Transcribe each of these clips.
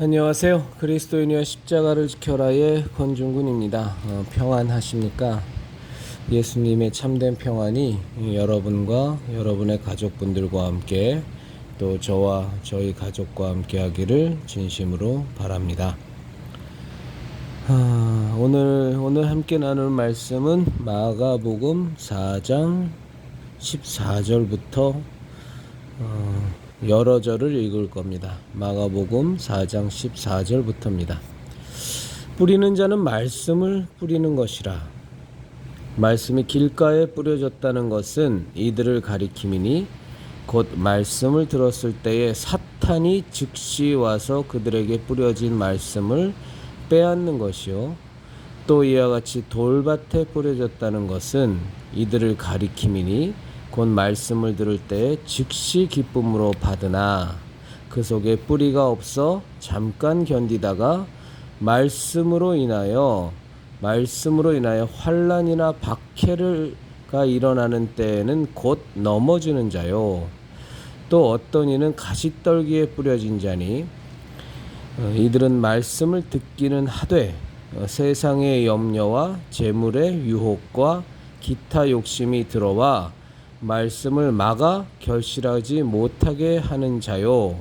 안녕하세요. 그리스도인이여 십자가를 지켜라의 권중군입니다. 평안하십니까? 예수님의 참된 평안이 여러분과 여러분의 가족분들과 함께 또 저와 저희 가족과 함께 하기를 진심으로 바랍니다. 오늘 함께 나눌 말씀은 마가복음 4장 14절부터 여러 절을 읽을 겁니다. 마가복음 4장 14절부터입니다. 뿌리는 자는 말씀을 뿌리는 것이라. 말씀이 길가에 뿌려졌다는 것은 이들을 가리킴이니 곧 말씀을 들었을 때에 사탄이 즉시 와서 그들에게 뿌려진 말씀을 빼앗는 것이요. 또 이와 같이 돌밭에 뿌려졌다는 것은 이들을 가리킴이니 곧 말씀을 들을 때 즉시 기쁨으로 받으나 그 속에 뿌리가 없어 잠깐 견디다가 말씀으로 인하여 환난이나 박해가 일어나는 때에는 곧 넘어지는 자요. 또 어떤 이는 가시떨기에 뿌려진 자니 이들은 말씀을 듣기는 하되 세상의 염려와 재물의 유혹과 기타 욕심이 들어와 말씀을 막아 결실하지 못하게 하는 자요.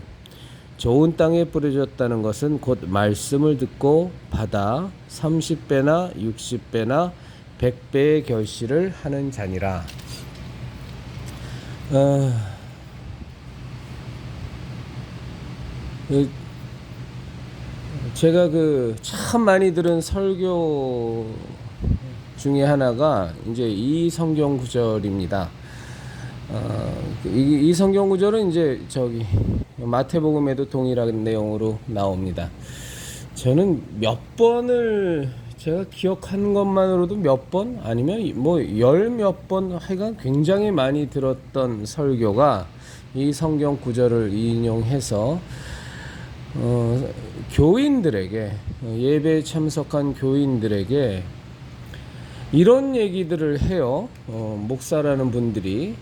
좋은 땅에 뿌려졌다는 것은 곧 말씀을 듣고 받아 30배나 60배나 100배의 결실을 하는 자니라. 제가 참 많이 들은 설교 중에 하나가 이제 이 성경 구절입니다. 이 성경 구절은 이제 마태복음에도 동일한 내용으로 나옵니다. 저는 몇 번을 제가 기억하는 것만으로도 몇 번 아니면 열 몇 번 하여간 굉장히 많이 들었던 설교가 이 성경 구절을 인용해서 교인들에게 예배에 참석한 교인들에게 이런 얘기들을 해요. 목사라는 분들이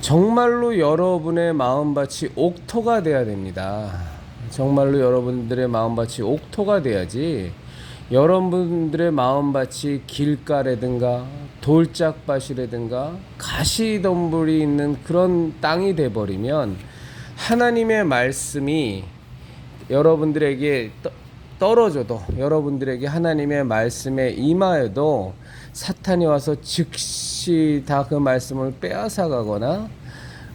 정말로 여러분의 마음밭이 옥토가 돼야 됩니다. 정말로 여러분들의 마음밭이 옥토가 돼야지 여러분들의 마음밭이 길가라든가 돌짝밭이라든가 가시덤불이 있는 그런 땅이 돼버리면 하나님의 말씀이 여러분들에게 떨어져도 여러분들에게 하나님의 말씀에 임하여도 사탄이 와서 즉시 다 그 말씀을 빼앗아 가거나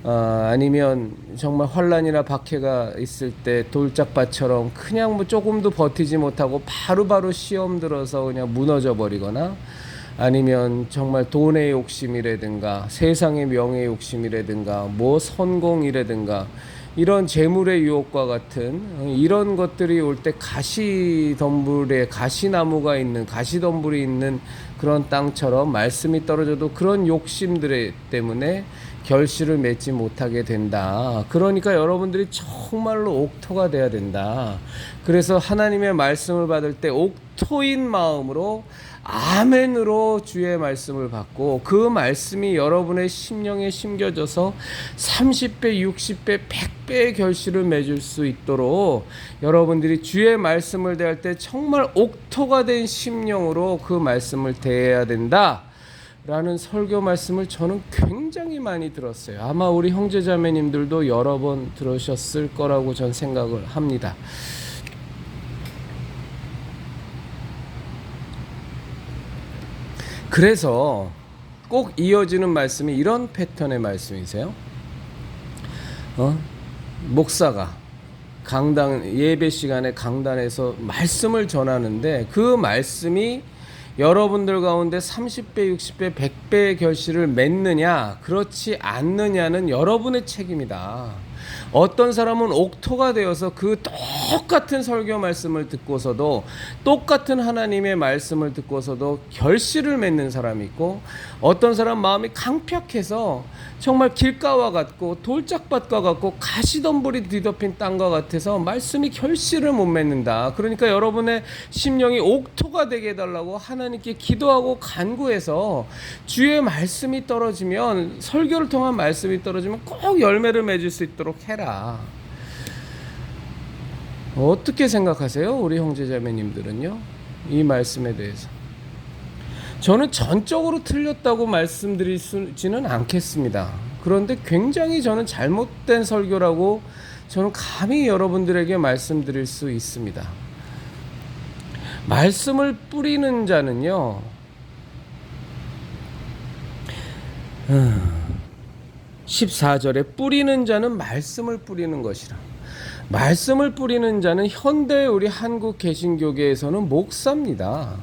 아니면 정말 환난이나 박해가 있을 때 돌짝밭처럼 그냥 조금도 버티지 못하고 바로 시험 들어서 그냥 무너져 버리거나 아니면 정말 돈의 욕심이라든가 세상의 명예의 욕심이라든가 성공이라든가 이런 재물의 유혹과 같은 이런 것들이 올 때 가시덤불에 가시나무가 있는 가시덤불이 있는 그런 땅처럼 말씀이 떨어져도 그런 욕심들 때문에 결실을 맺지 못하게 된다. 그러니까 여러분들이 정말로 옥토가 돼야 된다. 그래서 하나님의 말씀을 받을 때 옥토인 마음으로 아멘으로 주의 말씀을 받고 그 말씀이 여러분의 심령에 심겨져서 30배, 60배, 100배의 결실을 맺을 수 있도록 여러분들이 주의 말씀을 대할 때 정말 옥토가 된 심령으로 그 말씀을 대해야 된다 라는 설교 말씀을 저는 굉장히 많이 들었어요. 아마 우리 형제자매님들도 여러 번 들으셨을 거라고 전 생각을 합니다. 그래서 꼭 이어지는 말씀이 이런 패턴의 말씀이세요. 목사가 예배 시간에 강단에서 말씀을 전하는데 그 말씀이 여러분들 가운데 30배, 60배, 100배의 결실을 맺느냐 그렇지 않느냐는 여러분의 책임이다. 어떤 사람은 옥토가 되어서 그 똑같은 설교 말씀을 듣고서도 똑같은 하나님의 말씀을 듣고서도 결실을 맺는 사람이 있고 어떤 사람 마음이 강팍해서 정말 길가와 같고 돌짝밭과 같고 가시덤불이 뒤덮인 땅과 같아서 말씀이 결실을 못 맺는다. 그러니까 여러분의 심령이 옥토가 되게 해달라고 하나님께 기도하고 간구해서 주의 말씀이 떨어지면 설교를 통한 말씀이 떨어지면 꼭 열매를 맺을 수 있도록 해라. 어떻게 생각하세요? 우리 형제자매님들은요? 이 말씀에 대해서. 저는 전적으로 틀렸다고 말씀드리지는 않겠습니다. 그런데 굉장히 저는 잘못된 설교라고 저는 감히 여러분들에게 말씀드릴 수 있습니다. 말씀을 뿌리는 자는요, 14절에 뿌리는 자는 말씀을 뿌리는 것이라. 말씀을 뿌리는 자는 현대 우리 한국 개신교계에서는 목사입니다.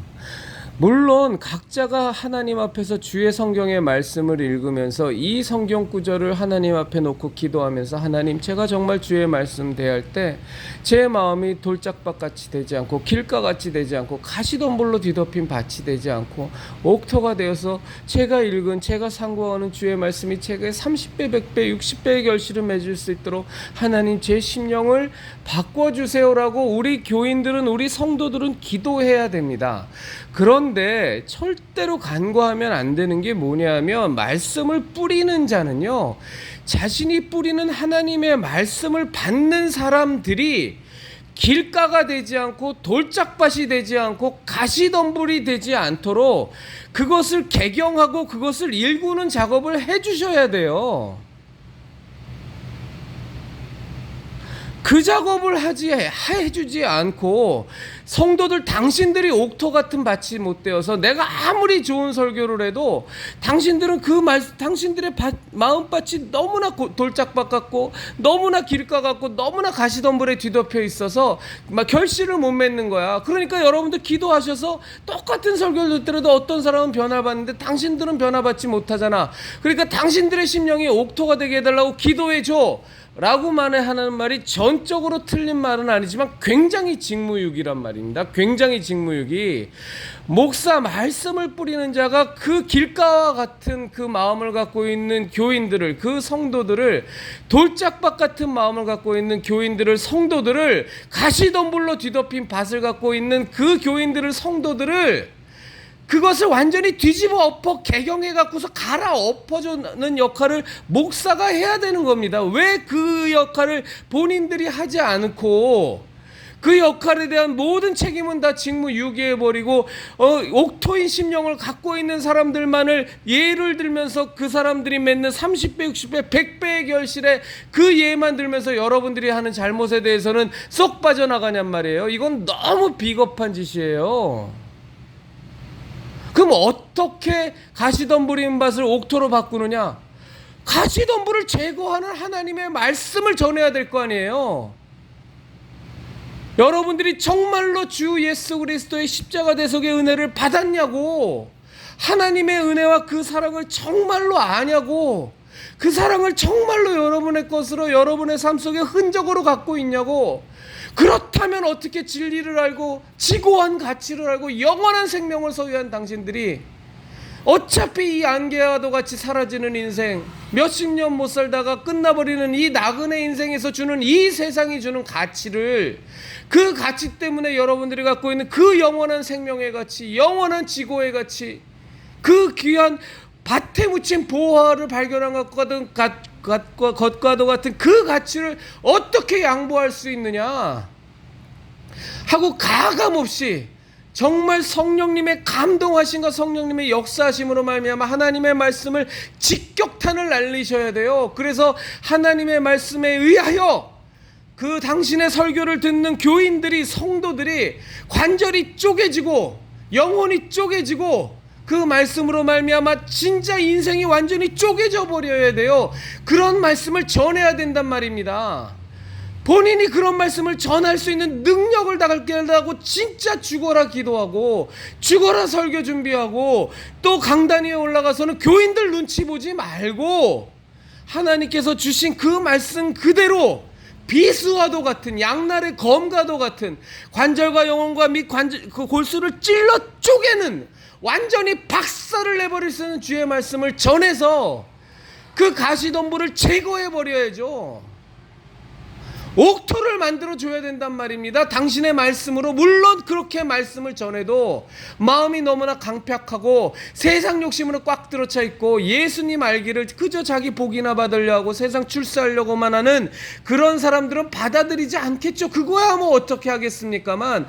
물론 각자가 하나님 앞에서 주의 성경의 말씀을 읽으면서 이 성경 구절을 하나님 앞에 놓고 기도하면서 하나님, 제가 정말 주의 말씀 대할 때 제 마음이 돌짝밭같이 되지 않고 길가같이 되지 않고 가시덤불로 뒤덮인 밭이 되지 않고 옥토가 되어서 제가 읽은, 제가 상고하는 주의 말씀이 제게 30배, 100배, 60배의 결실을 맺을 수 있도록 하나님 제 심령을 바꿔주세요라고 우리 교인들은, 우리 성도들은 기도해야 됩니다. 그런데 절대로 간과하면 안 되는 게 뭐냐면, 말씀을 뿌리는 자는요, 자신이 뿌리는 하나님의 말씀을 받는 사람들이 길가가 되지 않고 돌짝밭이 되지 않고 가시덤불이 되지 않도록 그것을 개경하고 그것을 일구는 작업을 해주셔야 돼요. 그 작업을 해주지 않고 성도들, 당신들이 옥토 같은 밭이 못 되어서 내가 아무리 좋은 설교를 해도 당신들은 당신들의 마음밭이 너무나 돌짝밭 같고 너무나 길가 같고 너무나 가시덤불에 뒤덮여 있어서 막 결실을 못 맺는 거야. 그러니까 여러분들 기도하셔서 똑같은 설교를 듣더라도 어떤 사람은 변화받는데 당신들은 변화받지 못하잖아. 그러니까 당신들의 심령이 옥토가 되게 해달라고 기도해줘 라고만 하는 말이 전적으로 틀린 말은 아니지만 굉장히 직무유기란 말입니다. 굉장히 직무유기. 목사, 말씀을 뿌리는 자가 그 길가와 같은 그 마음을 갖고 있는 교인들을, 그 성도들을, 돌짝밭 같은 마음을 갖고 있는 교인들을, 성도들을, 가시덤불로 뒤덮인 밭을 갖고 있는 그 교인들을, 성도들을 그것을 완전히 뒤집어 엎어 개경해 갖고서 갈아 엎어주는 역할을 목사가 해야 되는 겁니다. 왜 그 역할을 본인들이 하지 않고 그 역할에 대한 모든 책임은 다 직무유기해 버리고 옥토인 심령을 갖고 있는 사람들만을 예를 들면서 그 사람들이 맺는 30배, 60배, 100배의 결실에 그 예만 들면서 여러분들이 하는 잘못에 대해서는 쏙 빠져나가냔 말이에요. 이건 너무 비겁한 짓이에요. 그럼 어떻게 가시덤불인 밭을 옥토로 바꾸느냐? 가시덤불을 제거하는 하나님의 말씀을 전해야 될 거 아니에요. 여러분들이 정말로 주 예수 그리스도의 십자가 대속의 은혜를 받았냐고, 하나님의 은혜와 그 사랑을 정말로 아냐고, 그 사랑을 정말로 여러분의 것으로 여러분의 삶 속에 흔적으로 갖고 있냐고. 그렇다면 어떻게 진리를 알고 지고한 가치를 알고 영원한 생명을 소유한 당신들이 어차피 이 안개와도 같이 사라지는 인생, 몇십 년 못 살다가 끝나버리는 이 나그네 인생에서 주는 이 세상이 주는 가치를, 그 가치 때문에 여러분들이 갖고 있는 그 영원한 생명의 가치, 영원한 지고의 가치, 그 귀한 밭에 묻힌 보화를 발견한 것과도 같은 그 가치를 어떻게 양보할 수 있느냐 하고 가감없이 정말 성령님의 감동하심과 성령님의 역사하심으로 말미암아 하나님의 말씀을 직격탄을 날리셔야 돼요. 그래서 하나님의 말씀에 의하여 그 당신의 설교를 듣는 교인들이, 성도들이 관절이 쪼개지고 영혼이 쪼개지고 그 말씀으로 말미암아 진짜 인생이 완전히 쪼개져 버려야 돼요. 그런 말씀을 전해야 된단 말입니다. 본인이 그런 말씀을 전할 수 있는 능력을 갖게 하려고 진짜 죽어라 기도하고 죽어라 설교 준비하고 또 강단 위에 올라가서는 교인들 눈치 보지 말고 하나님께서 주신 그 말씀 그대로 비수와도 같은, 양날의 검과도 같은 관절과 영혼과 및 그 골수를 찔러 쪼개는, 완전히 박살을 내버릴 수 있는 주의 말씀을 전해서 그 가시덤불을 제거해 버려야죠. 옥토를 만들어 줘야 된단 말입니다. 당신의 말씀으로. 물론 그렇게 말씀을 전해도 마음이 너무나 강팍하고 세상 욕심으로 꽉 들어차 있고 예수님 알기를 그저 자기 복이나 받으려 하고 세상 출세하려고만 하는 그런 사람들은 받아들이지 않겠죠. 그거야 뭐 어떻게 하겠습니까만,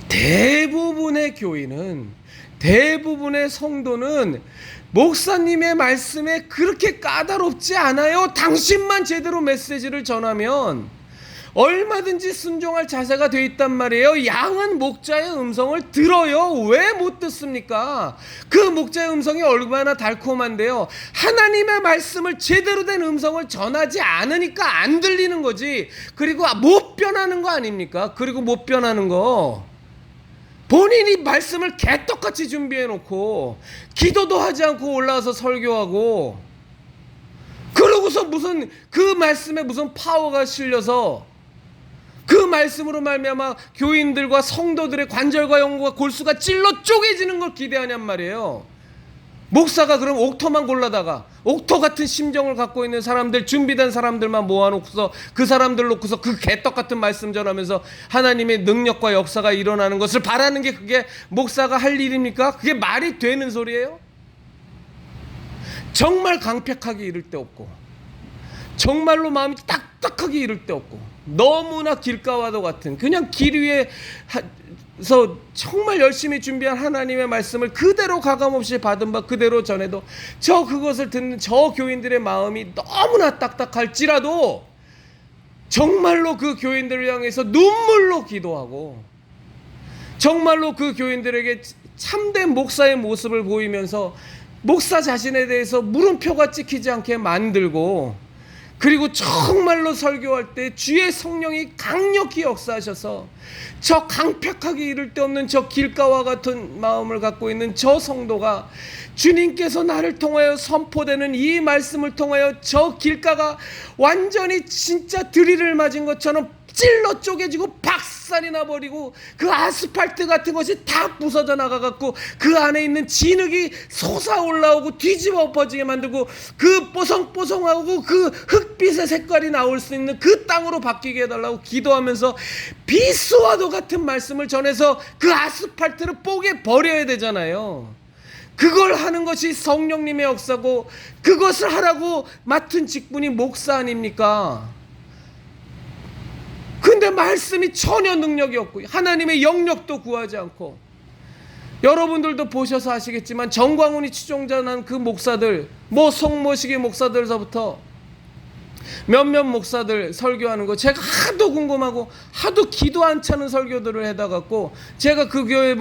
대부분의 교인은, 대부분의 성도는 목사님의 말씀에 그렇게 까다롭지 않아요. 당신만 제대로 메시지를 전하면 얼마든지 순종할 자세가 돼 있단 말이에요. 양은 목자의 음성을 들어요. 왜 못 듣습니까? 그 목자의 음성이 얼마나 달콤한데요. 하나님의 말씀을 제대로 된 음성을 전하지 않으니까 안 들리는 거지. 그리고 못 변하는 거 아닙니까? 그리고 못 변하는 거, 본인이 말씀을 개떡같이 준비해놓고 기도도 하지 않고 올라와서 설교하고, 그러고서 무슨 그 말씀에 무슨 파워가 실려서 그 말씀으로 말미암아 교인들과 성도들의 관절과 영과 골수가 찔러 쪼개지는 걸 기대하냔 말이에요. 목사가 그럼 옥토만 골라다가 옥토 같은 심정을 갖고 있는 사람들, 준비된 사람들만 모아놓고서 그 사람들 놓고서 그 개떡 같은 말씀 전하면서 하나님의 능력과 역사가 일어나는 것을 바라는 게 그게 목사가 할 일입니까? 그게 말이 되는 소리예요? 정말 강팍하게 이를 데 없고, 정말로 마음이 딱딱하게 이를 데 없고, 너무나 길가와도 같은 그냥 길 위에서 정말 열심히 준비한 하나님의 말씀을 그대로 가감없이 받은 바 그대로 전해도 그것을 듣는 저 교인들의 마음이 너무나 딱딱할지라도 정말로 그 교인들을 향해서 눈물로 기도하고, 정말로 그 교인들에게 참된 목사의 모습을 보이면서 목사 자신에 대해서 물음표가 찍히지 않게 만들고, 그리고 정말로 설교할 때 주의 성령이 강력히 역사하셔서 저 강팍하게 이를 데 없는 저 길가와 같은 마음을 갖고 있는 저 성도가 주님께서 나를 통하여 선포되는 이 말씀을 통하여 저 길가가 완전히 진짜 드릴을 맞은 것처럼 찔러 쪼개지고 박살이 나버리고 그 아스팔트 같은 것이 다 부서져 나가갖고 그 안에 있는 진흙이 솟아올라오고 뒤집어 엎어지게 만들고 그 뽀송뽀송하고 그 흙빛의 색깔이 나올 수 있는 그 땅으로 바뀌게 해달라고 기도하면서 비수와도 같은 말씀을 전해서 그 아스팔트를 뽀개 버려야 되잖아요. 그걸 하는 것이 성령님의 역사고, 그것을 하라고 맡은 직분이 목사 아닙니까? 근데 말씀이 전혀 능력이 없고 하나님의 영역도 구하지 않고, 여러분들도 보셔서 아시겠지만 정광훈이 추종자난 그 목사들, 뭐 송모시기 목사들서부터 몇몇 목사들 설교하는 거 제가 하도 궁금하고 하도 기도 안 차는 설교들을 해다갖고, 제가 그 교회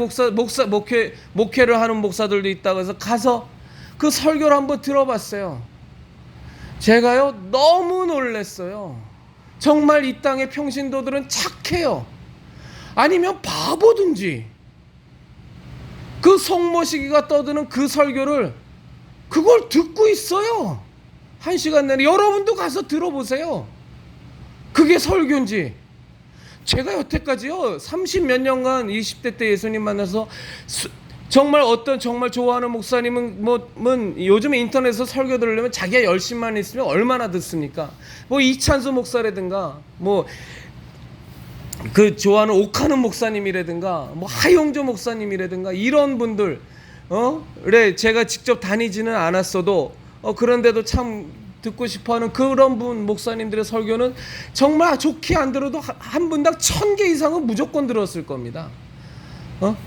목회를 하는 목사들도 있다고 해서 가서 그 설교를 한번 들어봤어요. 제가요 너무 놀랐어요. 정말 이 땅의 평신도들은 착해요. 아니면 바보든지 그 송모시기가 떠드는 그 설교를 그걸 듣고 있어요. 1시간 내내. 여러분도 가서 들어보세요. 그게 설교인지. 제가 여태까지요 30몇 년간 20대 때 예수님 만나서 정말 정말 좋아하는 목사님은 요즘에 인터넷에서 설교 들으려면 자기가 열심만 있으면 얼마나 듣습니까? 뭐 이찬수 목사라든가 뭐 그 좋아하는 옥하는 목사님이라든가 뭐 하용조 목사님이라든가 이런 분들 그래 제가 직접 다니지는 않았어도 그런데도 참 듣고 싶어하는 그런 분 목사님들의 설교는 정말 좋게 안 들어도 한 분당 1000개 이상은 무조건 들었을 겁니다.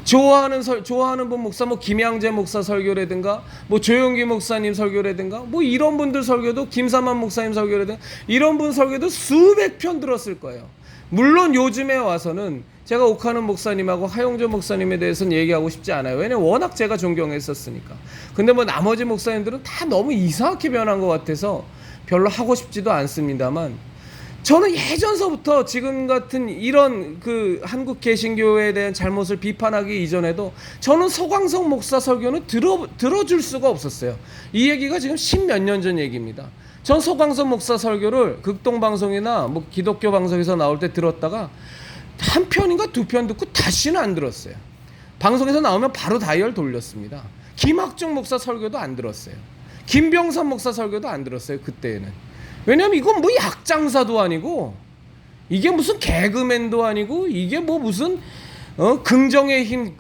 좋아하는 분 목사, 뭐 김양재 목사 설교라든가, 뭐 조용기 목사님 설교라든가, 뭐 이런 분들 설교도, 김사만 목사님 설교라든가, 이런 분 설교도 수백 편 들었을 거예요. 물론 요즘에 와서는 제가 옥하는 목사님하고 하용조 목사님에 대해서는 얘기하고 싶지 않아요. 왜냐면 워낙 제가 존경했었으니까. 근데 뭐 나머지 목사님들은 다 너무 이상하게 변한 것 같아서 별로 하고 싶지도 않습니다만, 저는 예전서부터 지금 같은 이런 그 한국 개신교에 대한 잘못을 비판하기 이전에도 저는 서광석 목사 설교는 들어줄 수가 없었어요. 이 얘기가 지금 10몇 년 전 얘기입니다. 전 서광석 목사 설교를 극동방송이나 뭐 기독교 방송에서 나올 때 들었다가 한 편인가 두 편 듣고 다시는 안 들었어요. 방송에서 나오면 바로 다이얼 돌렸습니다. 김학중 목사 설교도 안 들었어요. 김병선 목사 설교도 안 들었어요. 그때는. 왜냐면 이건 뭐 약장사도 아니고 이게 무슨 개그맨도 아니고 이게 뭐 무슨 긍정의 힘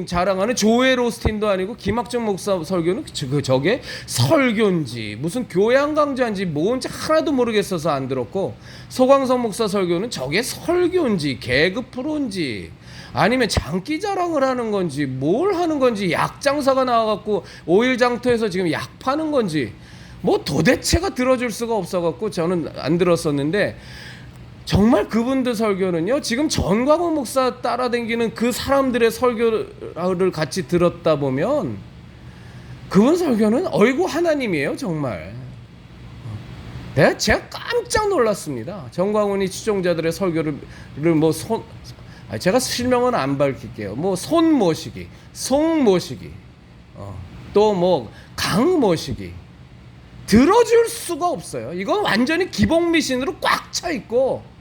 자랑하는 조엘 오스틴도 아니고 김학정 목사 설교는 저게 설교인지 무슨 교양 강좌인지 뭔지 하나도 모르겠어서 안 들었고, 소광석 목사 설교는 저게 설교인지 개그 프로인지 아니면 장기 자랑을 하는 건지 뭘 하는 건지, 약장사가 나와갖고 오일장터에서 지금 약 파는 건지 뭐 도대체가 들어줄 수가 없어갖고 저는 안 들었었는데, 정말 그분들 설교는요, 지금 전광훈 목사 따라다니는 그 사람들의 설교를 같이 들었다 보면 그분 설교는 어이구 하나님이에요 정말. 제가 깜짝 놀랐습니다. 전광훈이 추종자들의 설교를 뭐 제가 실명은 안 밝힐게요. 뭐 손 모시기, 송 모시기, 또 뭐 강 모시기 들어줄 수가 없어요. 이건 완전히 기복미신으로 꽉 차 있고,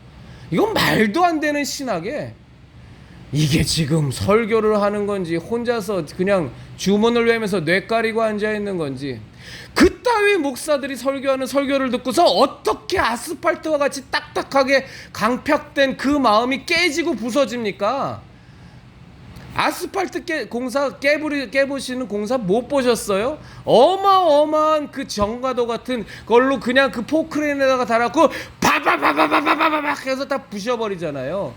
이건 말도 안 되는 신학에 이게 지금 설교를 하는 건지 혼자서 그냥 주문을 외면서 뇌 가리고 앉아 있는 건지, 그따위 목사들이 설교하는 설교를 듣고서 어떻게 아스팔트와 같이 딱딱하게 강팍된 그 마음이 깨지고 부서집니까? 아스팔트 공사 깨부시는 공사 못 보셨어요? 어마어마한 그 정가도 같은 걸로 그냥 그 포크레인에다가 달았고 바바바바바바바박 해서 다 부셔버리잖아요.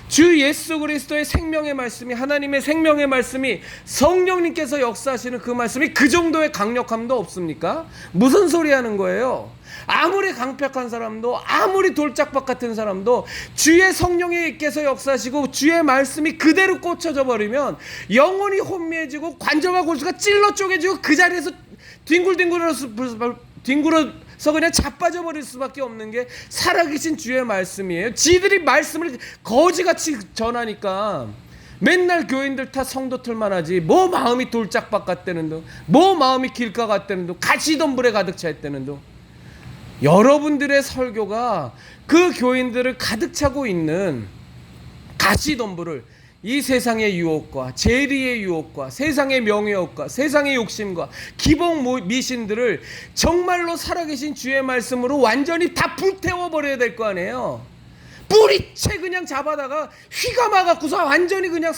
주 예수 그리스도의 생명의 말씀이, 하나님의 생명의 말씀이, 성령님께서 역사하시는 그 말씀이 그 정도의 강력함도 없습니까? 무슨 소리 하는 거예요? 아무리 강팍한 사람도, 아무리 돌짝박 같은 사람도 주의 성령님께서 역사하시고 주의 말씀이 그대로 꽂혀져 버리면 영혼이 혼미해지고 관절과 골수가 찔러 쪼개지고 그 자리에서 뒹굴뒹굴해서 그냥 자빠져 버릴 수밖에 없는 게 살아계신 주의 말씀이에요. 지들이 말씀을 거지같이 전하니까 맨날 교인들 다 성도 틀만 하지, 뭐 마음이 돌짝박 같다는 둥, 뭐 마음이 길가 같다는 둥, 가시덤불에 가득 차 있다는 둥. 여러분들의 설교가 그 교인들을 가득 차고 있는 가시덤불을 이 세상의 유혹과 재리의 유혹과 세상의 명예욕과 세상의 욕심과 기복 미신들을 정말로 살아계신 주의 말씀으로 완전히 다 불태워버려야 될 거 아니에요. 뿌리채 그냥 잡아다가 휘가 막아갖고서 완전히 그냥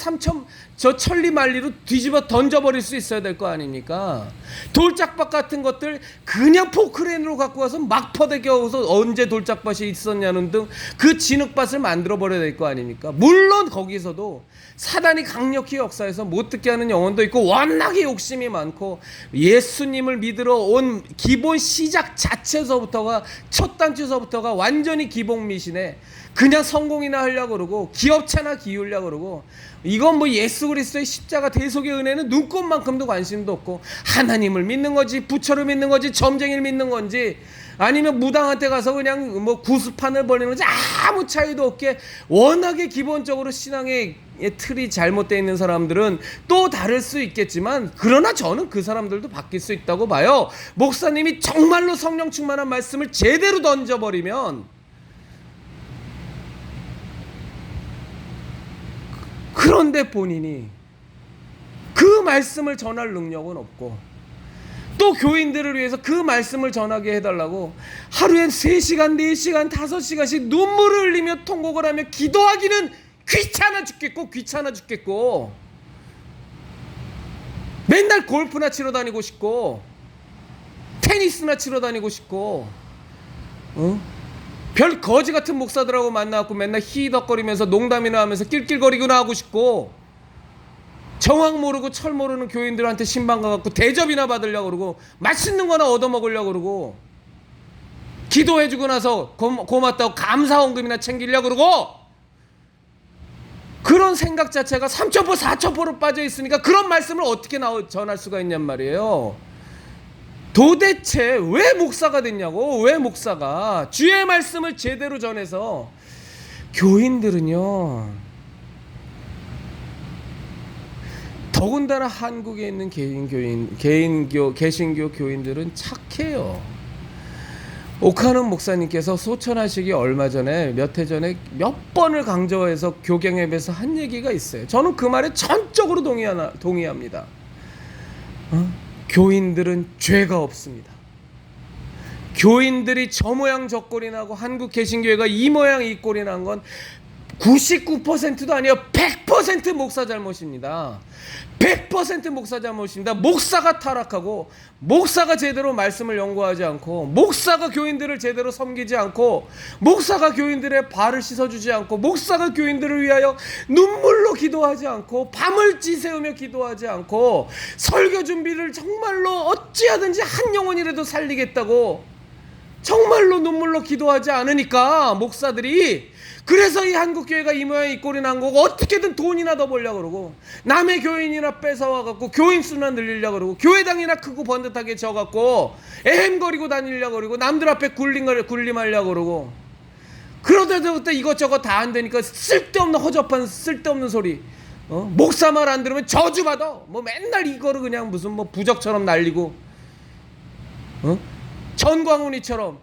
저 천리만리로 뒤집어 던져버릴 수 있어야 될 거 아닙니까? 돌짝밭 같은 것들 그냥 포크레인으로 갖고 와서 막 퍼대겨서 언제 돌짝밭이 있었냐는 등 그 진흙밭을 만들어버려야 될 거 아닙니까? 물론 거기서도 사단이 강력히 역사해서 못 듣게 하는 영혼도 있고, 워낙에 욕심이 많고 예수님을 믿으러 온 기본 시작 자체서부터가, 첫 단추서부터가 완전히 기복미신에 그냥 성공이나 하려고 그러고 기업체나 기우려고 그러고, 이건 뭐 예수 그리스도의 십자가 대속의 은혜는 눈꽃만큼도 관심도 없고, 하나님을 믿는 거지 부처를 믿는 거지 점쟁이를 믿는 건지 아니면 무당한테 가서 그냥 뭐 구수판을 벌리는 건지 아무 차이도 없게, 워낙에 기본적으로 신앙의 틀이 잘못되어 있는 사람들은 또 다를 수 있겠지만, 그러나 저는 그 사람들도 바뀔 수 있다고 봐요. 목사님이 정말로 성령 충만한 말씀을 제대로 던져버리면, 그런데 본인이 그 말씀을 전할 능력은 없고, 또 교인들을 위해서 그 말씀을 전하게 해달라고 하루에 3시간, 4시간, 5시간씩 눈물을 흘리며 통곡을 하며 기도하기는 귀찮아 죽겠고 맨날 골프나 치러 다니고 싶고 테니스나 치러 다니고 싶고, 별 거지 같은 목사들하고 만나갖고 맨날 히덕거리면서 농담이나 하면서 낄낄거리거나 하고 싶고, 정황 모르고 철 모르는 교인들한테 신방 가갖고 대접이나 받으려고 그러고 맛있는 거나 얻어먹으려고 그러고, 기도해주고 나서 고맙다고 감사원금이나 챙기려고 그러고, 그런 생각 자체가 3,000%, 4,000%로 빠져 있으니까 그런 말씀을 어떻게 전할 수가 있냔 말이에요. 도대체 왜 목사가 됐냐고. 왜 목사가 주의 말씀을 제대로 전해서, 교인들은요, 더군다나 한국에 있는 개신교 교인들은 착해요. 옥하는 목사님께서 소천하시기 얼마 전에 몇 해 전에 몇 번을 강조해서 교경협에서 한 얘기가 있어요. 저는 그 말에 전적으로 동의합니다. 교인들은 죄가 없습니다. 교인들이 저 모양 저 꼴이 나고 한국 개신교회가 이 모양 이 꼴이 난 건 99%도 아니에요. 100% 목사 잘못입니다. 100% 목사 잘못입니다. 목사가 타락하고, 목사가 제대로 말씀을 연구하지 않고, 목사가 교인들을 제대로 섬기지 않고, 목사가 교인들의 발을 씻어주지 않고, 목사가 교인들을 위하여 눈물로 기도하지 않고, 밤을 지새우며 기도하지 않고, 설교 준비를 정말로 어찌하든지 한 영혼이라도 살리겠다고 정말로 눈물로 기도하지 않으니까 목사들이, 그래서 이 한국교회가 이 모양 이 꼴이 난 거고, 어떻게든 돈이나 더 벌려고 그러고, 남의 교인이나 뺏어와갖고 교인 수나 늘리려고 그러고, 교회당이나 크고 번듯하게 져갖고 애햄거리고 다니려고 그러고, 남들 앞에 굴림하려고 그러고, 그러다도 또 이것저것 다 안 되니까 쓸데없는 허접한 쓸데없는 소리, 목사 말 안 들으면 저주받아, 뭐 맨날 이거를 그냥 무슨 뭐 부적처럼 날리고, 전광훈이처럼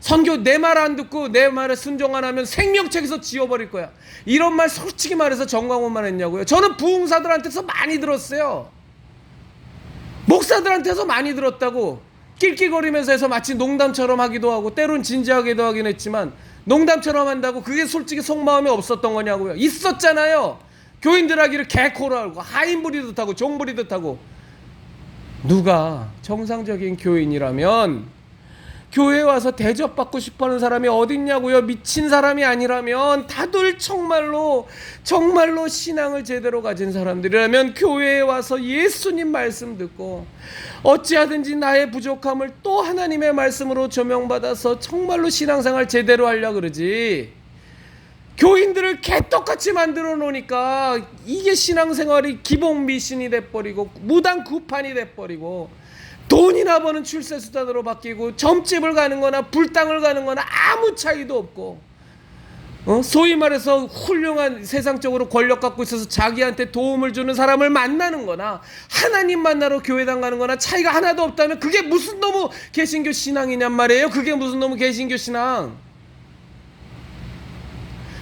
선교 내 말 안 듣고 내 말에 순종 안 하면 생명책에서 지워버릴 거야. 이런 말 솔직히 말해서 정광훈만 했냐고요? 저는 부흥사들한테서 많이 들었어요. 목사들한테서 많이 들었다고. 낄낄거리면서 해서 마치 농담처럼 하기도 하고, 때론 진지하게도 하긴 했지만 농담처럼 한다고 그게 솔직히 속마음이 없었던 거냐고요? 있었잖아요. 교인들 하기를 개코로 하고 하인 부리듯 하고 종 부리듯 하고. 누가 정상적인 교인이라면 교회에 와서 대접받고 싶어하는 사람이 어딨냐고요? 미친 사람이 아니라면, 다들 정말로 신앙을 제대로 가진 사람들이라면 교회에 와서 예수님 말씀 듣고 어찌하든지 나의 부족함을 또 하나님의 말씀으로 조명받아서 정말로 신앙생활 제대로 하려고 그러지. 교인들을 개떡같이 만들어 놓으니까 이게 신앙생활이 기본 미신이 돼버리고, 무당 구판이 돼버리고, 돈이나 버는 출세수단으로 바뀌고, 점집을 가는 거나 불당을 가는 거나 아무 차이도 없고, 소위 말해서 훌륭한 세상적으로 권력 갖고 있어서 자기한테 도움을 주는 사람을 만나는 거나 하나님 만나러 교회당 가는 거나 차이가 하나도 없다면 그게 무슨 놈의 개신교 신앙이냔 말이에요. 그게 무슨 놈의 개신교 신앙.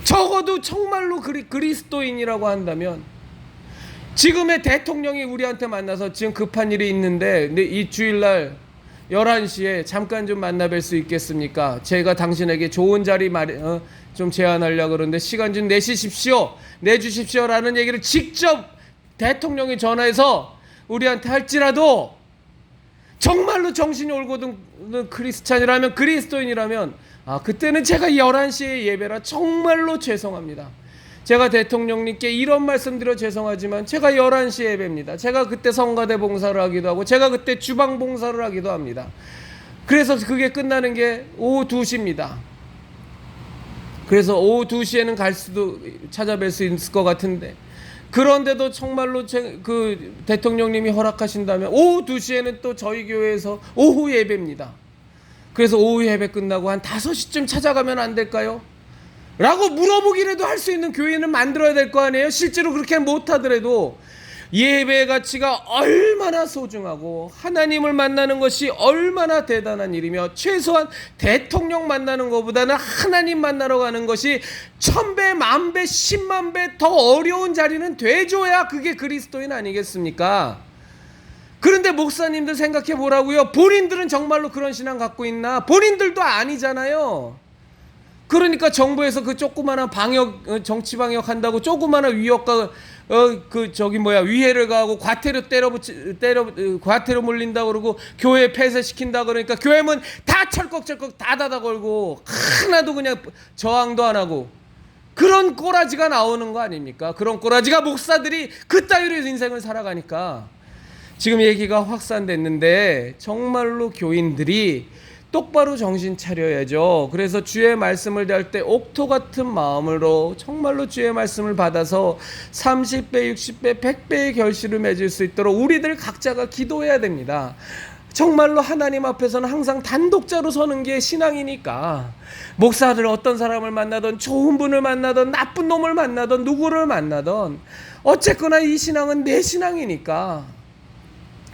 적어도 정말로 그리스도인이라고 한다면, 지금의 대통령이 우리한테 만나서 지금 급한 일이 있는데 이 주일날 11시에 잠깐 좀 만나 뵐 수 있겠습니까? 제가 당신에게 좋은 자리 좀 제안하려고 그러는데 시간 좀 내주십시오라는 얘기를 직접 대통령이 전화해서 우리한테 할지라도, 정말로 정신이 올곧은 크리스찬이라면, 그리스도인이라면, 그때는 제가 11시에 예배라 정말로 죄송합니다. 제가 대통령님께 이런 말씀드려 죄송하지만 제가 11시 예배입니다. 제가 그때 성가대 봉사를 하기도 하고, 제가 그때 주방 봉사를 하기도 합니다. 그래서 그게 끝나는 게 오후 2시입니다. 그래서 오후 2시에는 찾아뵐 수 있을 것 같은데, 그런데도 정말로 그 대통령님이 허락하신다면 오후 2시에는 또 저희 교회에서 오후 예배입니다. 그래서 오후 예배 끝나고 한 5시쯤 찾아가면 안 될까요? 라고 물어보기라도 할 수 있는 교회는 만들어야 될 거 아니에요? 실제로 그렇게 못하더라도 예배의 가치가 얼마나 소중하고 하나님을 만나는 것이 얼마나 대단한 일이며, 최소한 대통령 만나는 것보다는 하나님 만나러 가는 것이 1000배, 10,000배, 10만 배 더 어려운 자리는 돼줘야 그게 그리스도인 아니겠습니까? 그런데 목사님들 생각해 보라고요. 본인들은 정말로 그런 신앙 갖고 있나? 본인들도 아니잖아요. 그러니까 정부에서 그 조그마한 정치 방역 한다고 조그마한 위협과 위해를 가하고 과태료 물린다 그러고 교회 폐쇄시킨다 그러니까 교회문 다 철컥철컥 다 닫아 걸고 하나도 그냥 저항도 안 하고, 그런 꼬라지가 나오는 거 아닙니까? 그런 꼬라지가 목사들이 그따위로 인생을 살아가니까 지금 얘기가 확산됐는데, 정말로 교인들이 똑바로 정신 차려야죠. 그래서 주의 말씀을 대할 때 옥토 같은 마음으로 정말로 주의 말씀을 받아서 30배, 60배, 100배의 결실을 맺을 수 있도록 우리들 각자가 기도해야 됩니다. 정말로 하나님 앞에서는 항상 단독자로 서는 게 신앙이니까, 목사들 어떤 사람을 만나든 좋은 분을 만나든 나쁜 놈을 만나든 누구를 만나든 어쨌거나 이 신앙은 내 신앙이니까,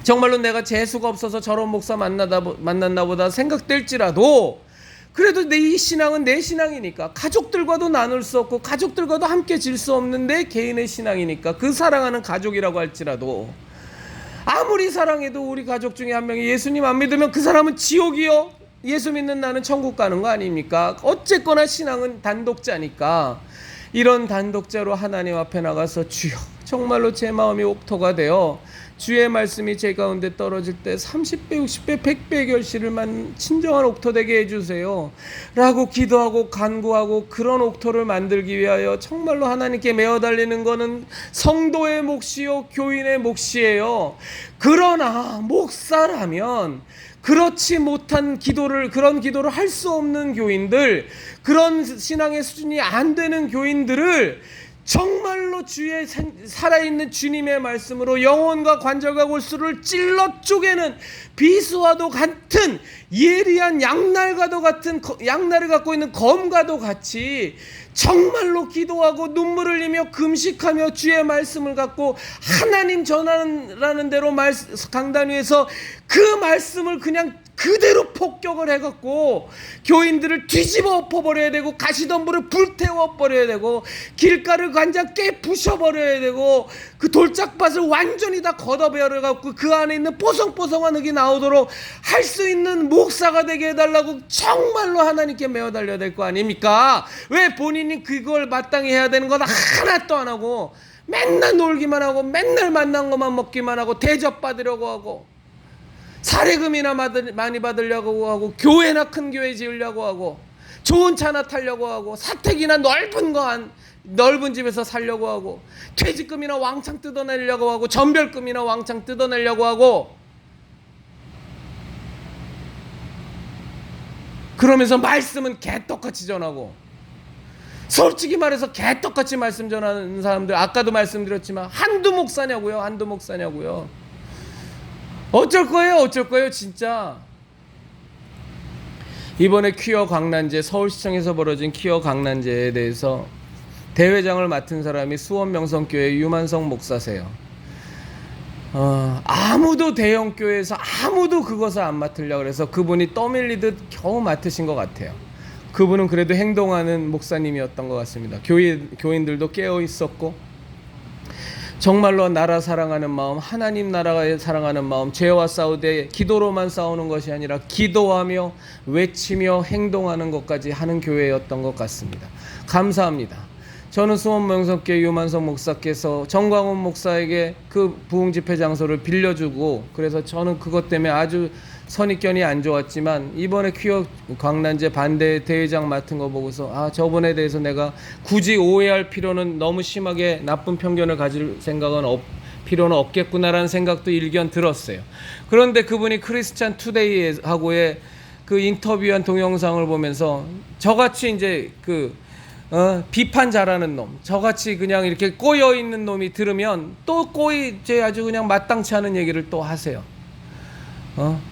정말로 내가 재수가 없어서 저런 목사 만났나 보다 생각될지라도, 그래도 이 신앙은 내 신앙이니까, 가족들과도 나눌 수 없고 가족들과도 함께 질 수 없는 내 개인의 신앙이니까, 그 사랑하는 가족이라고 할지라도 아무리 사랑해도 우리 가족 중에 한 명이 예수님 안 믿으면 그 사람은 지옥이요. 예수 믿는 나는 천국 가는 거 아닙니까? 어쨌거나 신앙은 단독자니까 이런 단독자로 하나님 앞에 나가서 주여 정말로 제 마음이 옥토가 되어 주의 말씀이 제 가운데 떨어질 때 30배, 60배, 100배 결실을 진정한 옥토 되게 해주세요 라고 기도하고 간구하고 그런 옥토를 만들기 위하여 정말로 하나님께 메어 달리는 것은 성도의 몫이요 교인의 몫이에요. 그러나 목사라면 그렇지 못한 그런 기도를 할 수 없는 교인들, 그런 신앙의 수준이 안 되는 교인들을 정말로 주의 살아있는 주님의 말씀으로 영혼과 관절과 골수를 찔러 쪼개는 비수와도 같은 예리한 양날과도 같은 양날을 갖고 있는 검과도 같이 정말로 기도하고 눈물을 흘리며 금식하며 주의 말씀을 갖고 하나님 전하라는 대로 강단 위에서 그 말씀을 그냥 그대로 폭격을 해갖고 교인들을 뒤집어 엎어버려야 되고 가시덤불을 불태워 버려야 되고 길가를 간장 깨부셔버려야 되고 그 돌짝밭을 완전히 다 걷어버려갖고 그 안에 있는 뽀송뽀송한 흙이 나오도록 할 수 있는 목사가 되게 해달라고 정말로 하나님께 메어 달려야 될 거 아닙니까? 왜 본인이 그걸 마땅히 해야 되는 건 하나도 안 하고 맨날 놀기만 하고 맨날 만난 것만 먹기만 하고 대접받으려고 하고 사례금이나 많이 받으려고 하고 교회나 큰 교회 지으려고 하고 좋은 차나 타려고 하고 사택이나 넓은 집에서 살려고 하고 퇴직금이나 왕창 뜯어내려고 하고 전별금이나 왕창 뜯어내려고 하고 그러면서 말씀은 개떡같이 전하고 솔직히 말해서 개떡같이 말씀 전하는 사람들 아까도 말씀드렸지만 한두 목사냐고요. 한두 목사냐고요. 어쩔 거예요 진짜. 이번에 퀴어 강난제 서울시청에서 벌어진 퀴어 강난제에 대해서 대회장을 맡은 사람이 수원명성교회 유만성 목사세요. 아무도 대형교회에서 아무도 그것을 안 맡으려고 그래서 그분이 떠밀리듯 겨우 맡으신 것 같아요. 그분은 그래도 행동하는 목사님이었던 것 같습니다. 교인들도 깨어 있었고 정말로 나라 사랑하는 마음, 하나님 나라에 사랑하는 마음, 죄와 싸우되 기도로만 싸우는 것이 아니라 기도하며 외치며 행동하는 것까지 하는 교회였던 것 같습니다. 감사합니다. 저는 수원명성교회 유만성 목사께서 정광훈 목사에게 그 부흥집회 장소를 빌려주고 그래서 저는 그것 때문에 아주 선입견이 안 좋았지만 이번에 퀴어 광란제 반대 대회장 맡은 거 보고서 저분에 대해서 내가 굳이 오해할 필요는 너무 심하게 나쁜 편견을 가질 생각은 필요는 없겠구나라는 생각도 일견 들었어요. 그런데 그분이 크리스찬 투데이하고의 그 인터뷰한 동영상을 보면서 저같이 이제 비판 잘하는 놈, 저같이 그냥 이렇게 꼬여 있는 놈이 들으면 또 이제 아주 그냥 마땅치 않은 얘기를 또 하세요.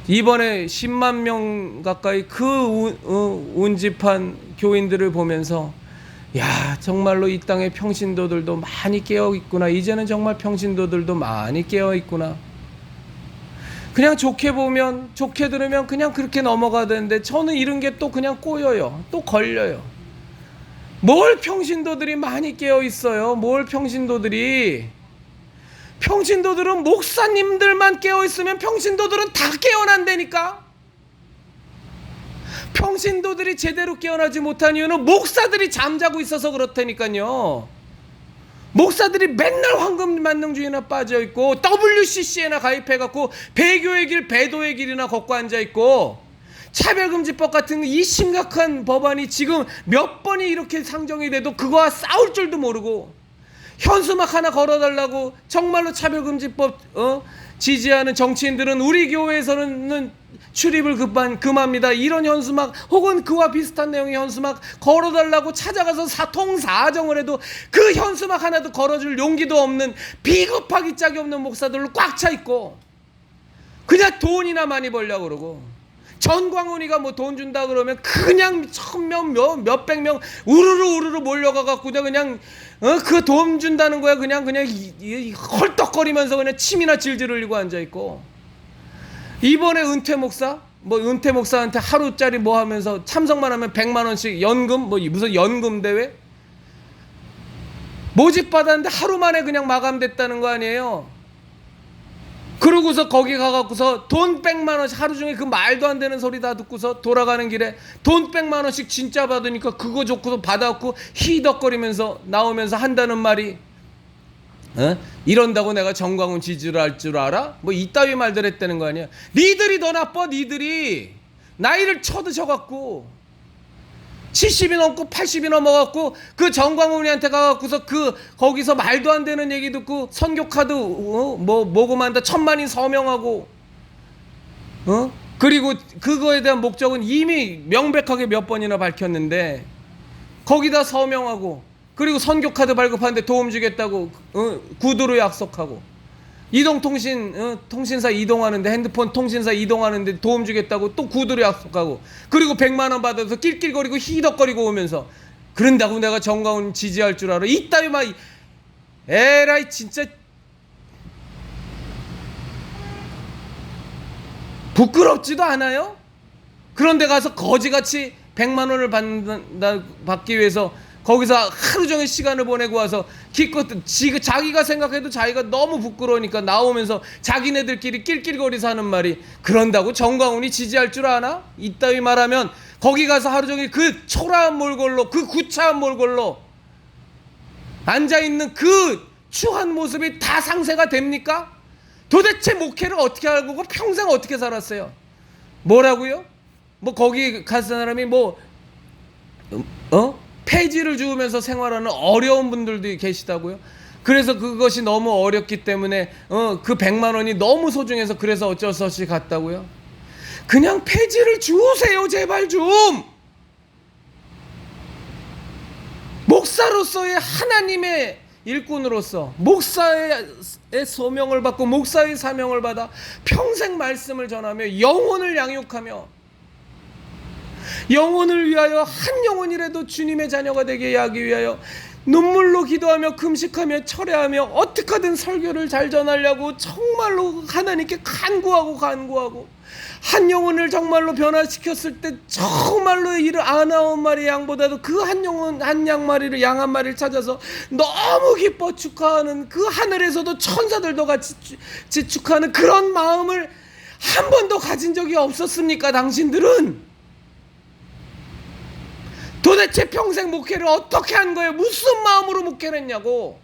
이번에 10만 명 가까이 운집한 교인들을 보면서 야 정말로 이 땅의 평신도들도 많이 깨어 있구나. 이제는 정말 평신도들도 많이 깨어 있구나. 그냥 좋게 보면 좋게 들으면 그냥 그렇게 넘어가야 되는데 저는 이런 게 또 그냥 꼬여요. 또 걸려요. 뭘 평신도들이 많이 깨어 있어요. 뭘 평신도들은 목사님들만 깨어있으면 평신도들은 다 깨어난다니까. 평신도들이 제대로 깨어나지 못한 이유는 목사들이 잠자고 있어서 그렇다니까요. 목사들이 맨날 황금만능주의나 빠져있고 WCC에나 가입해갖고 배교의 길 배도의 길이나 걷고 앉아있고 차별금지법 같은 이 심각한 법안이 지금 몇 번이 이렇게 상정이 돼도 그거와 싸울 줄도 모르고 현수막 하나 걸어달라고 정말로 차별금지법 지지하는 정치인들은 우리 교회에서는 출입을 금합니다. 이런 현수막 혹은 그와 비슷한 내용의 현수막 걸어달라고 찾아가서 통사정을 해도 그 현수막 하나도 걸어줄 용기도 없는 비겁하기 짝이 없는 목사들로 꽉 차 있고 그냥 돈이나 많이 벌려고 그러고 전광훈이가 뭐 돈 준다 그러면 그냥 1000명 몇백 명 우르르 몰려가갖고 그냥 그 돈 준다는 거야 그냥 헐떡거리면서 그냥 침이나 질질 흘리고 앉아 있고 이번에 은퇴 목사한테 하루짜리 뭐 하면서 참석만 하면 100만 원씩 연금 무슨 연금 대회 모집 받았는데 하루 만에 그냥 마감됐다는 거 아니에요. 그러고서 거기 가갖고서 돈 100만 원씩 하루 종일 그 말도 안 되는 소리 다 듣고서 돌아가는 길에 돈 100만 원씩 진짜 받으니까 그거 좋고서 받아갖고 히덕거리면서 나오면서 한다는 말이 이런다고 내가 정광훈 지지를 할 줄 알아? 뭐 이따위 말들 했다는 거 아니야. 니들이 더 나빠. 니들이 나이를 쳐드셔갖고 70이 넘고 80이 넘어갖고 그 정광훈이한테 가갖고서 거기서 말도 안 되는 얘기 듣고 선교 카드 모금한다 1000만인 서명하고 그리고 그거에 대한 목적은 이미 명백하게 몇 번이나 밝혔는데 거기다 서명하고 그리고 선교 카드 발급하는데 도움 주겠다고 구두로 약속하고 통신사 이동하는데 핸드폰 통신사 이동하는데 도움 주겠다고 또 구두로 약속하고 그리고 100만 원 받아서 낄낄거리고 히덕거리고 오면서 그런다고 내가 정광훈 지지할 줄 알아? 이따위 막 에라이 진짜 부끄럽지도 않아요? 그런데 가서 거지같이 100만 원을 받기 위해서 거기서 하루 종일 시간을 보내고 와서 기껏 자기가 생각해도 자기가 너무 부끄러우니까 나오면서 자기네들끼리 낄낄거리서 하는 말이 그런다고 정광훈이 지지할 줄 아나? 이따위 말하면 거기 가서 하루 종일 그 초라한 몰골로 그 구차한 몰골로 앉아있는 그 추한 모습이 다 상세가 됩니까? 도대체 목회를 어떻게 하고 평생 어떻게 살았어요? 뭐라고요? 뭐 거기 간 사람이 폐지를 주우면서 생활하는 어려운 분들도 계시다고요. 그래서 그것이 너무 어렵기 때문에 그 100만 원이 너무 소중해서 그래서 어쩔 수 없이 갔다고요. 그냥 폐지를 주우세요 제발 좀. 목사로서의 하나님의 일꾼으로서 목사의 소명을 받고 목사의 사명을 받아 평생 말씀을 전하며 영혼을 양육하며 영혼을 위하여 한 영혼이라도 주님의 자녀가 되게 하기 위하여 눈물로 기도하며 금식하며 철회하며 어떻게 하든 설교를 잘 전하려고 정말로 하나님께 간구하고 한 영혼을 정말로 변화시켰을 때 정말로 이를 99마리 양보다도 그 한 영혼 양 한 마리를 찾아서 너무 기뻐 축하하는 그 하늘에서도 천사들도 같이 축하하는 그런 마음을 한 번도 가진 적이 없었습니까? 당신들은 도대체 평생 목회를 어떻게 한 거예요? 무슨 마음으로 목회를 했냐고.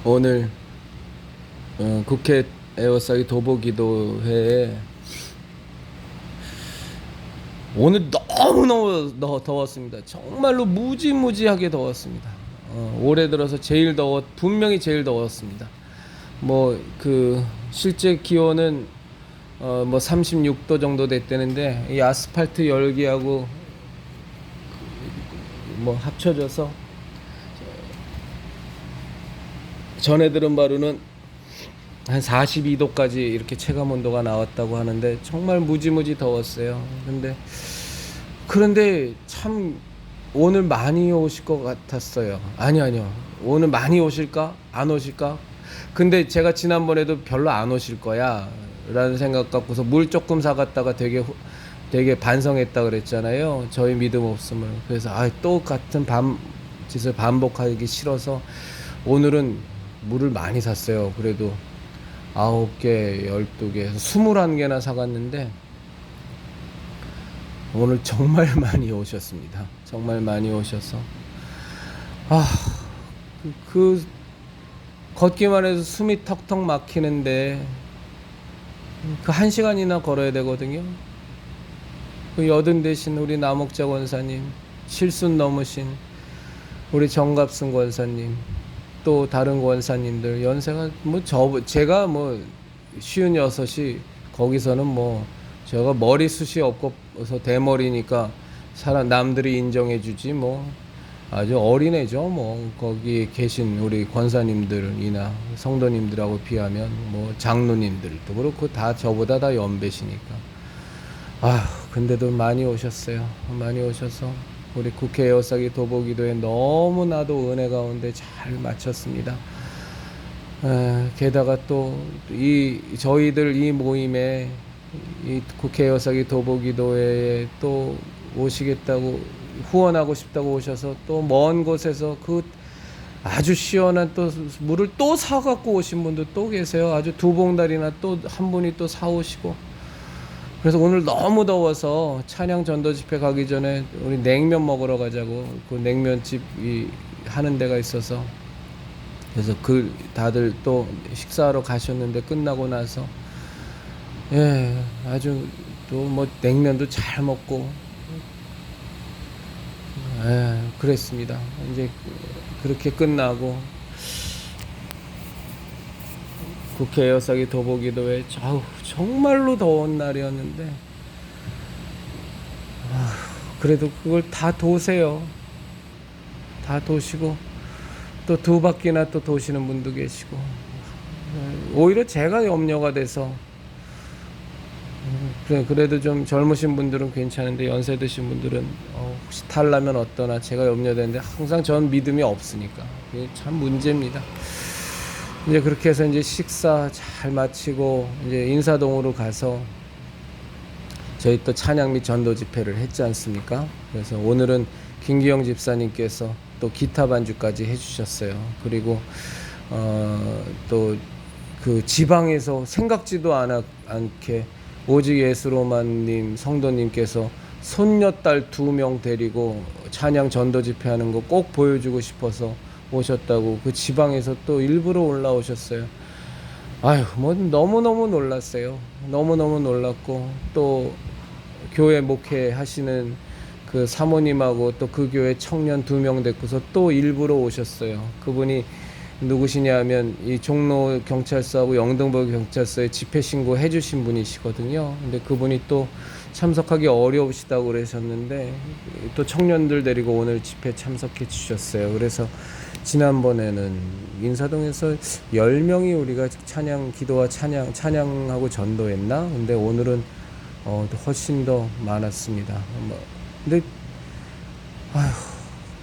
오늘 국회 에어싸기 도보기도회에 오늘 너무너무 더웠습니다. 정말로 무지무지하게 더웠습니다. 올해 들어서 분명히 제일 더웠습니다. 실제 기온은 36도 정도 됐다는데 이 아스팔트 열기하고 합쳐져서 전에 들은 바로는 한 42도까지 이렇게 체감 온도가 나왔다고 하는데 정말 무지무지 더웠어요. 그런데 참 오늘 많이 오실 것 같았어요. 아니요. 오늘 많이 오실까? 안 오실까? 근데 제가 지난번에도 별로 안 오실 거야 라는 생각 갖고서 물 조금 사갔다가 되게 반성했다 그랬잖아요. 저희 믿음 없음을. 그래서 똑같은 짓을 반복하기 싫어서 오늘은 물을 많이 샀어요. 그래도 9개, 12개, 21개나 사갔는데 오늘 정말 많이 오셨습니다. 정말 많이 오셔서 걷기만 해도 숨이 턱턱 막히는데 1시간이나 걸어야 되거든요. 여든 되신 우리 남옥자 권사님, 실순 넘으신 우리 정갑승 권사님, 또 다른 권사님들 연세가 제가 56이 거기서는 제가 머리숱이 없고서 대머리니까 남들이 인정해주지 아주 어린애죠. 거기 계신 우리 권사님들이나 성도님들하고 비하면 장로님들도 그렇고 다 저보다 다 연배시니까 근데도 많이 오셨어요. 많이 오셔서 우리 국회 에어싸기 도보기도에 너무나도 은혜 가운데 잘 마쳤습니다. 게다가 또 이 저희들 이 모임에 이 국회 여사기 도보기도회에 또 오시겠다고 후원하고 싶다고 오셔서 또 먼 곳에서 그 아주 시원한 또 물을 또 사갖고 오신 분도 또 계세요. 아주 두 봉다리나 또 한 분이 또 사오시고. 그래서 오늘 너무 더워서 찬양 전도 집회 가기 전에 우리 냉면 먹으러 가자고 그 냉면집이 하는 데가 있어서 그래서 그 다들 또 식사하러 가셨는데 끝나고 나서 아주 또 뭐 냉면도 잘 먹고 그랬습니다. 이제 그렇게 끝나고 국회 여사기 도보기도회 정말로 더운 날이었는데 그래도 그걸 다 도세요. 다 도시고 또 두 바퀴나 또 도시는 분도 계시고 오히려 제가 염려가 돼서 그래도 좀 젊으신 분들은 괜찮은데 연세 드신 분들은 혹시 탈라면 어떠나 제가 염려되는데 항상 전 믿음이 없으니까 그게 참 문제입니다. 이제 그렇게 해서 이제 식사 잘 마치고 이제 인사동으로 가서 저희 또 찬양 및 전도 집회를 했지 않습니까? 그래서 오늘은 김기영 집사님께서 또 기타 반주까지 해주셨어요. 그리고 또 그 지방에서 생각지도 않게 오직 예수로만님 성도님께서 손녀딸 2명 데리고 찬양 전도 집회하는 거 꼭 보여주고 싶어서 오셨다고 그 지방에서 또 일부러 올라오셨어요. 아유, 뭐 너무너무 놀랐어요. 너무너무 놀랐고 또 교회 목회하시는 그 사모님하고 또 그 교회 청년 2명 데리고서 또 일부러 오셨어요. 그분이 누구시냐 하면 이 종로 경찰서하고 영등포 경찰서에 집회 신고 해주신 분이시거든요. 근데 그분이 또 참석하기 어려우시다고 그러셨는데 또 청년들 데리고 오늘 집회 참석해 주셨어요. 그래서 지난번에는 인사동에서 10명이 우리가 찬양 기도와 찬양하고 전도했나? 근데 오늘은 훨씬 더 많았습니다. 근데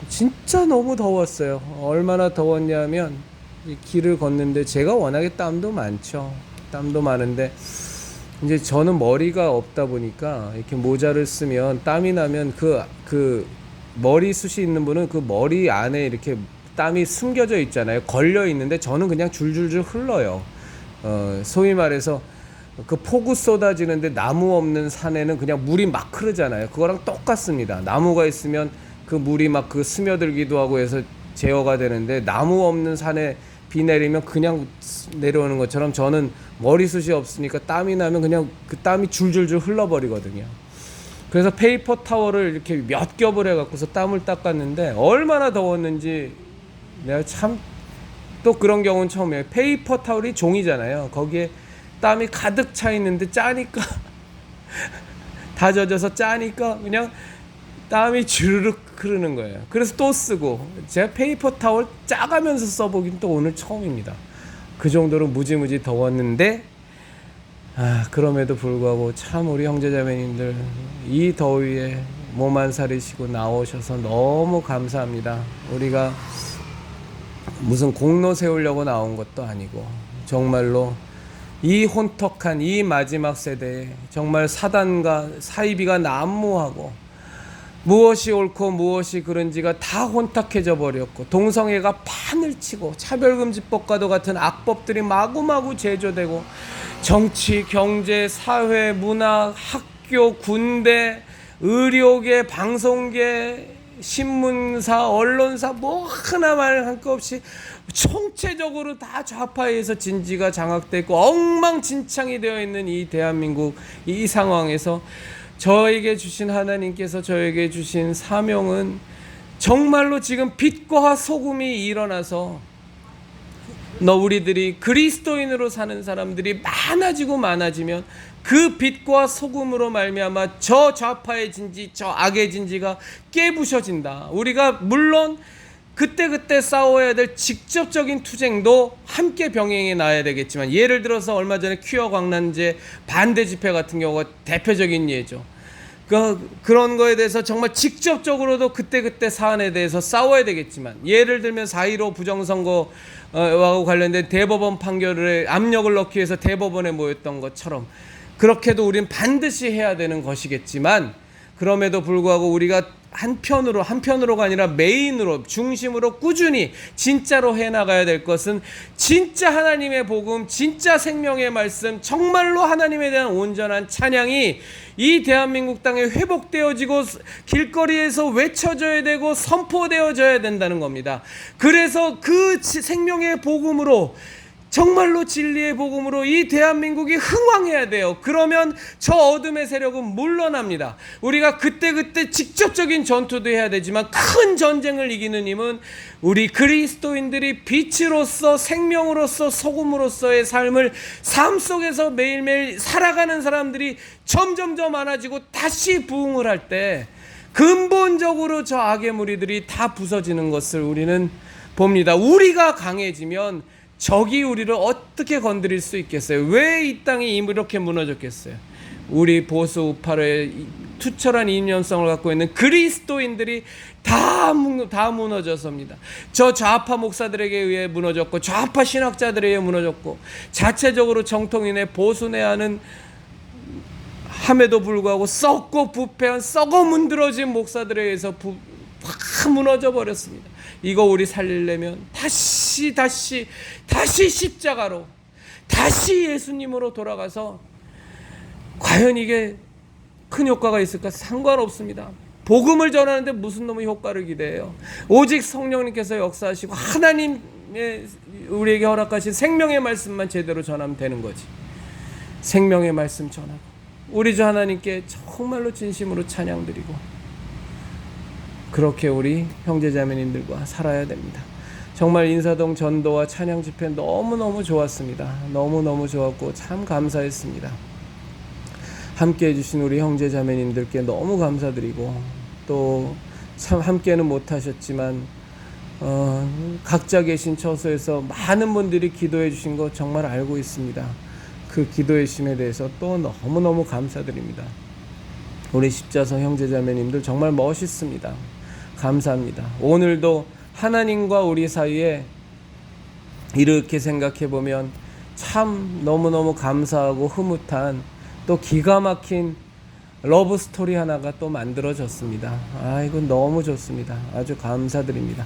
진짜 너무 더웠어요. 얼마나 더웠냐면 이 길을 걷는데 제가 워낙에 땀도 많죠. 땀도 많은데 이제 저는 머리가 없다 보니까 이렇게 모자를 쓰면 땀이 나면 그 머리숱이 있는 분은 그 머리 안에 이렇게 땀이 숨겨져 있잖아요. 걸려 있는데 저는 그냥 줄줄줄 흘러요. 소위 말해서 그 폭우 쏟아지는데 나무 없는 산에는 그냥 물이 막 흐르잖아요. 그거랑 똑같습니다. 나무가 있으면 그 물이 막 그 스며들기도 하고 해서 제어가 되는데 나무 없는 산에 비 내리면 그냥 내려오는 것처럼 저는 머리숱이 없으니까 땀이 나면 그냥 그 땀이 줄줄줄 흘러버리거든요. 그래서 페이퍼 타월을 이렇게 몇 겹을 해갖고서 땀을 닦았는데 얼마나 더웠는지 내가 참 또 그런 경우는 처음이에요. 페이퍼 타월이 종이잖아요. 거기에 땀이 가득 차 있는데 짜니까 다 젖어서 짜니까 그냥 땀이 주르륵 흐르는 거예요. 그래서 또 쓰고 제가 페이퍼 타월 짜가면서 써보긴 또 오늘 처음입니다. 그 정도로 무지무지 더웠는데 그럼에도 불구하고 참 우리 형제자매님들 이 더위에 몸 안 사리시고 나오셔서 너무 감사합니다. 우리가 무슨 공로 세우려고 나온 것도 아니고 정말로 이 혼탁한 이 마지막 세대에 정말 사단과 사이비가 난무하고 무엇이 옳고 무엇이 그른지가 다 혼탁해져 버렸고 동성애가 판을 치고 차별금지법과도 같은 악법들이 마구마구 제조되고 정치, 경제, 사회, 문화, 학교, 군대, 의료계, 방송계, 신문사, 언론사 뭐 하나 말 할 거 없이 총체적으로 다 좌파에서 진지가 장악되고 엉망진창이 되어 있는 이 대한민국 이 상황에서 저에게 주신 하나님께서 저에게 주신 사명은 정말로 지금 빛과 소금이 일어나서 우리들이 그리스도인으로 사는 사람들이 많아지면 그 빛과 소금으로 말미암아 저 좌파의 진지, 저 악의 진지가 깨부셔진다. 우리가 물론 그때 싸워야 될 직접적인 투쟁도 함께 병행해 놔야 되겠지만 예를 들어서 얼마 전에 퀴어 광란제 반대 집회 같은 경우가 대표적인 예죠. 그런 거에 대해서 정말 직접적으로도 그때그때 사안에 대해서 싸워야 되겠지만, 예를 들면 4.15 부정선거와 관련된 대법원 판결에 압력을 넣기 위해서 대법원에 모였던 것처럼 그렇게도 우리는 반드시 해야 되는 것이겠지만, 그럼에도 불구하고 우리가 한편으로가 아니라 메인으로, 중심으로 꾸준히 진짜로 해나가야 될 것은 진짜 하나님의 복음, 진짜 생명의 말씀, 정말로 하나님에 대한 온전한 찬양이 이 대한민국 땅에 회복되어지고 길거리에서 외쳐져야 되고 선포되어져야 된다는 겁니다. 그래서 그 생명의 복음으로, 정말로 진리의 복음으로 이 대한민국이 흥왕해야 돼요. 그러면 저 어둠의 세력은 물러납니다. 우리가 그때그때 직접적인 전투도 해야 되지만, 큰 전쟁을 이기는 힘은 우리 그리스도인들이 빛으로서, 생명으로서, 소금으로서의 삶 속에서 매일매일 살아가는 사람들이 점점점 많아지고 다시 부흥을 할 때 근본적으로 저 악의 무리들이 다 부서지는 것을 우리는 봅니다. 우리가 강해지면 적이 우리를 어떻게 건드릴 수 있겠어요? 왜 이 땅이 이렇게 무너졌겠어요? 우리 보수 우파의 투철한 이념성을 갖고 있는 그리스도인들이 다 무너졌습니다. 저 좌파 목사들에게 의해 무너졌고, 좌파 신학자들에 의해 무너졌고, 자체적으로 정통인의 보수내하는 함에도 불구하고 썩고 부패한, 썩어 문드러진 목사들에 의해서 다 무너져 버렸습니다. 이거 우리 살리려면 다시 십자가로, 다시 예수님으로 돌아가서, 과연 이게 큰 효과가 있을까? 상관없습니다. 복음을 전하는데 무슨 놈의 효과를 기대해요? 오직 성령님께서 역사하시고 하나님의 우리에게 허락하신 생명의 말씀만 제대로 전하면 되는 거지. 생명의 말씀 전하고 우리 주 하나님께 정말로 진심으로 찬양드리고, 그렇게 우리 형제자매님들과 살아야 됩니다. 정말 인사동 전도와 찬양 집회 너무너무 좋았습니다. 너무너무 좋았고 참 감사했습니다. 함께 해주신 우리 형제자매님들께 너무 감사드리고, 또 참 함께는 못하셨지만 각자 계신 처소에서 많은 분들이 기도해 주신 거 정말 알고 있습니다. 그 기도의 심에 대해서 또 너무너무 감사드립니다. 우리 십자성 형제자매님들 정말 멋있습니다. 감사합니다. 오늘도 하나님과 우리 사이에 이렇게 생각해 보면 참 너무너무 감사하고 흐뭇한, 또 기가 막힌 러브 스토리 하나가 또 만들어졌습니다. 이건 너무 좋습니다. 아주 감사드립니다.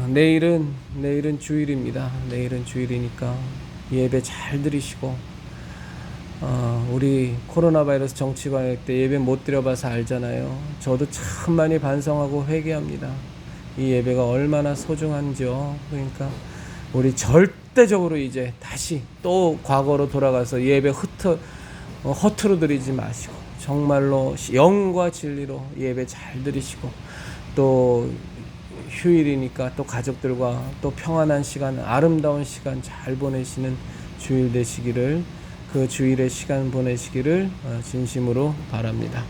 내일은 주일입니다. 내일은 주일이니까 예배 잘 드리시고, 우리 코로나 바이러스 정치관할 때 예배 못 드려봐서 알잖아요. 저도 참 많이 반성하고 회개합니다. 이 예배가 얼마나 소중한지요. 그러니까 우리 절대적으로 이제 다시 또 과거로 돌아가서 예배 허투루 드리지 마시고, 정말로 영과 진리로 예배 잘 드리시고, 또 휴일이니까 또 가족들과 또 평안한 시간, 아름다운 시간 잘 보내시는 주일 되시기를, 그 주일의 시간 보내시기를 진심으로 바랍니다.